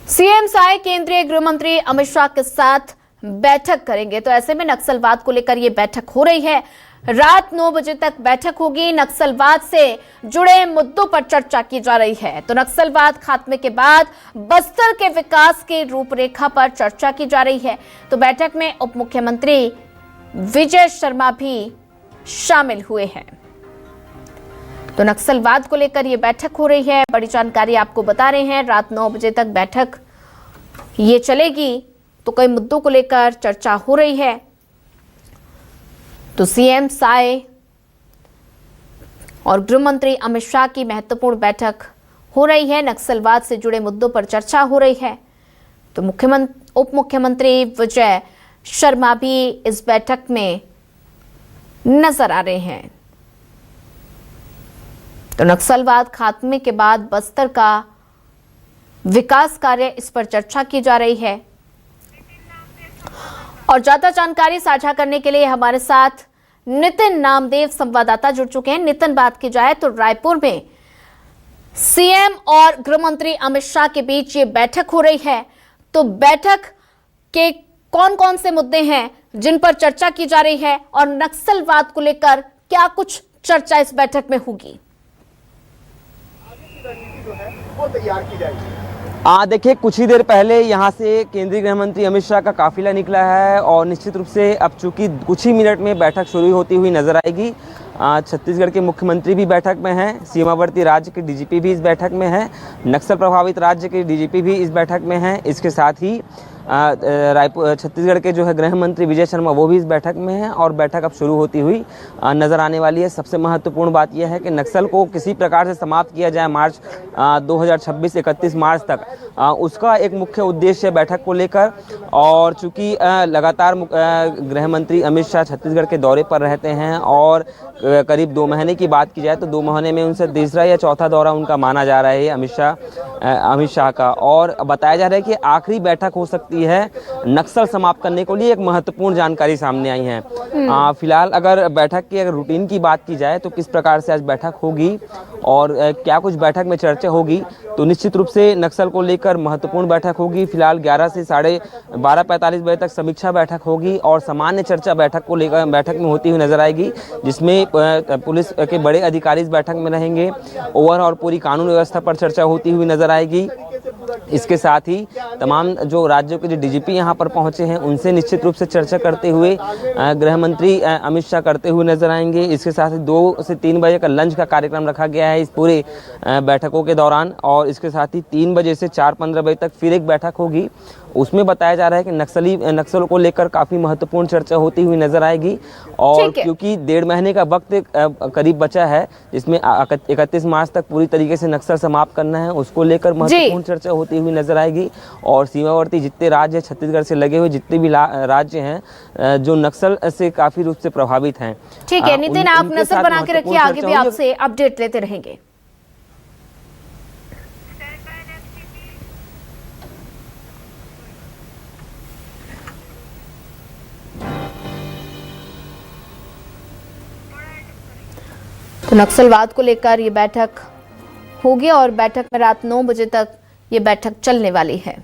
CM Sai केंद्रीय गृह मंत्री अमित शाह के साथ बैठक करेंगे। तो ऐसे में नक्सलवाद को लेकर यह बैठक हो रही है। रात 9 बजे तक बैठक होगी। नक्सलवाद से जुड़े मुद्दों पर चर्चा की जा रही है। तो नक्सलवाद खात्मे के बाद बस्तर के विकास की रूपरेखा पर चर्चा की जा रही है। तो बैठक में उप मुख्यमंत्री विजय शर्मा भी शामिल हुए हैं। तो नक्सलवाद को लेकर यह बैठक हो रही है। बड़ी जानकारी आपको बता रहे हैं। रात 9 बजे तक बैठक ये चलेगी। तो कई मुद्दों को लेकर चर्चा हो रही है। तो सीएम साय और गृह मंत्री अमित शाह की महत्वपूर्ण बैठक हो रही है। नक्सलवाद से जुड़े मुद्दों पर चर्चा हो रही है। तो उप मुख्यमंत्री विजय शर्मा भी इस बैठक में नजर आ रहे हैं। तो नक्सलवाद खात्मे के बाद बस्तर का विकास कार्य, इस पर चर्चा की जा रही है। और ज्यादा जानकारी साझा करने के लिए हमारे साथ नितिन नामदेव संवाददाता जुड़ चुके हैं। नितिन, बात की जाए तो रायपुर में सीएम और गृह मंत्री अमित शाह के बीच ये बैठक हो रही है। तो बैठक के कौन कौन से मुद्दे हैं जिन पर चर्चा की जा रही है और नक्सलवाद को लेकर क्या कुछ चर्चा इस बैठक में होगी? देखिए, कुछ ही देर पहले यहाँ से केंद्रीय गृह मंत्री अमित शाह का काफिला निकला है और निश्चित रूप से अब चूंकि कुछ ही मिनट में बैठक शुरू होती हुई नजर आएगी। छत्तीसगढ़ के मुख्यमंत्री भी बैठक में हैं, सीमावर्ती राज्य के डीजीपी भी इस बैठक में हैं, नक्सल प्रभावित राज्य के डीजीपी भी इस बैठक में हैं। इसके साथ ही रायपुर छत्तीसगढ़ के जो है गृह मंत्री विजय शर्मा वो भी इस बैठक में हैं और बैठक अब शुरू होती हुई नजर आने वाली है। सबसे महत्वपूर्ण बात यह है कि नक्सल को किसी प्रकार से समाप्त किया जाए मार्च 2026 31 मार्च तक, उसका एक मुख्य उद्देश्य बैठक को लेकर। और चूंकि लगातार गृह मंत्री अमित शाह छत्तीसगढ़ के दौरे पर रहते हैं और करीब 2 महीने की बात की जाए तो 2 महीने में उनसे तीसरा या चौथा दौरा उनका माना जा रहा है अमित शाह का। और बताया जा रहा है कि आखिरी बैठक हो सकती है नक्सल समाप्त करने को लिए। एक महत्वपूर्ण जानकारी सामने आई है। फिलहाल अगर बैठक की रूटीन की बात की जाए तो किस प्रकार से आज बैठक होगी और क्या कुछ बैठक में चर्चा होगी, तो निश्चित रूप से नक्सल को लेकर महत्वपूर्ण बैठक होगी। फिलहाल 11 से 12:45 बजे तक समीक्षा बैठक होगी और सामान्य चर्चा बैठक में होती हुई नजर आएगी, जिसमें पुलिस के बड़े अधिकारी इस बैठक में रहेंगे। ओवरऑल पूरी कानून व्यवस्था पर चर्चा होती हुई नजर आएगी। इसके साथ ही तमाम जो राज्यों के जो डीजीपी यहाँ पर पहुंचे हैं उनसे निश्चित रूप से चर्चा करते हुए गृह मंत्री अमित शाह करते हुए नजर आएंगे। इसके साथ ही 2 से 3 बजे का लंच का कार्यक्रम रखा गया है इस पूरे बैठकों के दौरान। और इसके साथ ही 3 बजे से 4:15 बजे तक फिर एक बैठक होगी। उसमें बताया जा रहा है कि नक्सल को लेकर काफी महत्वपूर्ण चर्चा होती हुई नजर आएगी। और क्योंकि 1.5 महीने का वक्त करीब बचा है, जिसमें 31 मार्च तक पूरी तरीके से नक्सल समाप्त करना है, उसको लेकर महत्वपूर्ण चर्चा होती हुई नजर आएगी। और सीमावर्ती जितने राज्य छत्तीसगढ़ से लगे हुए जितने भी राज्य हैं जो नक्सल से काफी रूप से प्रभावित हैं। ठीक है नितिन, आप नजर बना के रखिए, आगे भी आपसे अपडेट लेते रहेंगे। तो नक्सलवाद को लेकर ये बैठक होगी और बैठक में रात 9 बजे तक ये बैठक चलने वाली है।